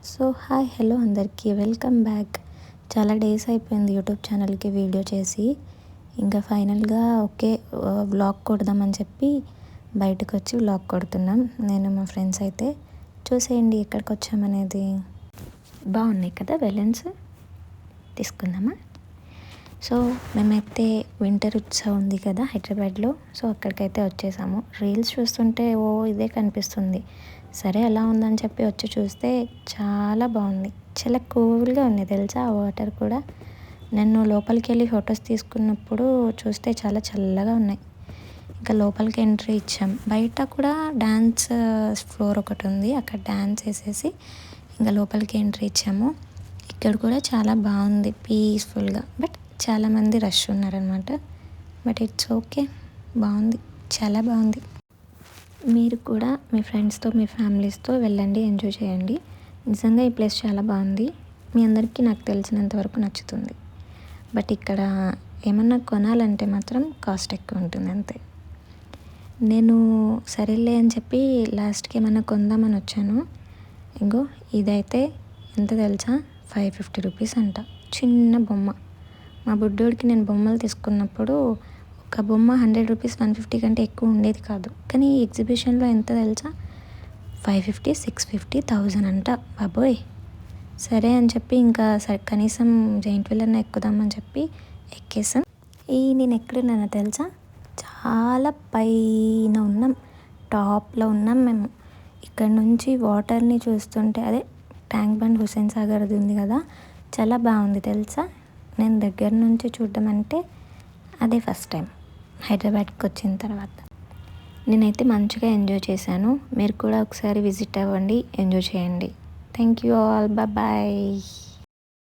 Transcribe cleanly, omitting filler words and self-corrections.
So hi hello అందరికీ welcome back. చాలా days అయిపోయింది యూట్యూబ్ ఛానల్కి వీడియో చేసి. ఇంకా ఫైనల్గా ఓకే వ్లాగ్ కొడదామని చెప్పి బయటకు వచ్చి వ్లాగ్ కొడుతున్నాం. నేను మా ఫ్రెండ్స్ అయితే చూసేయండి ఎక్కడికి వచ్చామనేది. బాగున్నాయి కదా బెలూన్స్, తీసుకుందామా? సో మేమైతే వింటర్ ఉత్సవం ఉంది కదా హైదరాబాద్లో, సో అక్కడికైతే వచ్చేసాము. రీల్స్ చూస్తుంటే ఇదే కనిపిస్తుంది. సరే ఎలా ఉందని చెప్పి వచ్చి చూస్తే చాలా బాగుంది. చాలా కూల్గా ఉంది తెలుసా ఆ వాటర్ కూడా. నేను లోపలికి వెళ్ళి ఫొటోస్ తీసుకున్నప్పుడు చూస్తే చాలా చల్లగా ఉన్నాయి. ఇంకా లోపలికి ఎంట్రీ ఇచ్చాం. బయట కూడా డ్యాన్స్ ఫ్లోర్ ఒకటి ఉంది, అక్కడ డ్యాన్స్ వేసేసి ఇంకా లోపలికి ఎంట్రీ ఇచ్చాము. ఇక్కడ కూడా చాలా బాగుంది పీస్ఫుల్గా, బట్ చాలామంది రష్ ఉన్నారనమాట. బట్ ఇట్స్ ఓకే, బాగుంది, చాలా బాగుంది. మీరు కూడా మీ ఫ్రెండ్స్తో మీ ఫ్యామిలీస్తో వెళ్ళండి, ఎంజాయ్ చేయండి. నిజంగా ఈ ప్లేస్ చాలా బాగుంది. మీ అందరికీ నాకు తెలిసినంత వరకు నచ్చుతుంది. బట్ ఇక్కడ ఏమన్నా కొనాలంటే మాత్రం కాస్ట్ ఎక్కువ ఉంటుంది అంతే. నేను సరేలే అని చెప్పి లాస్ట్కి ఏమన్నా కొందామని వచ్చాను. ఇంకో ఇదైతే ఎంత తెలుసా, 550 రూపీస్ అంట. చిన్న బొమ్మ. మా బుడ్డోడికి నేను బొమ్మలు తీసుకున్నప్పుడు ఒక బొమ్మ 100 రూపీస్ 150 కంటే ఎక్కువ ఉండేది కాదు. కానీ ఈ ఎగ్జిబిషన్లో ఎంత తెలుసా, 550 650 1000 అంట. బాబోయ్, సరే అని చెప్పి ఇంకా కనీసం జైంట్ వీల్ అన్న ఎక్కుదామని చెప్పి ఎక్కేసాం. నేను ఎక్కడున్నానో తెలుసా, చాలా పైన ఉన్నాం, టాప్లో ఉన్నాం మేము. ఇక్కడ నుంచి వాటర్ని చూస్తుంటే, అదే ట్యాంక్ బండ్ హుస్సేన్ సాగర్ అది ఉంది కదా, చాలా బాగుంది తెలుసా. నేను దగ్గర నుంచి చూడడం అంటే అదే ఫస్ట్ టైం హైదరాబాద్కి వచ్చిన తర్వాత. నేనైతే మంచిగా ఎంజాయ్ చేశాను. మీరు కూడా ఒకసారి విజిట్ అవ్వండి, ఎంజాయ్ చేయండి. Thank you all, bye.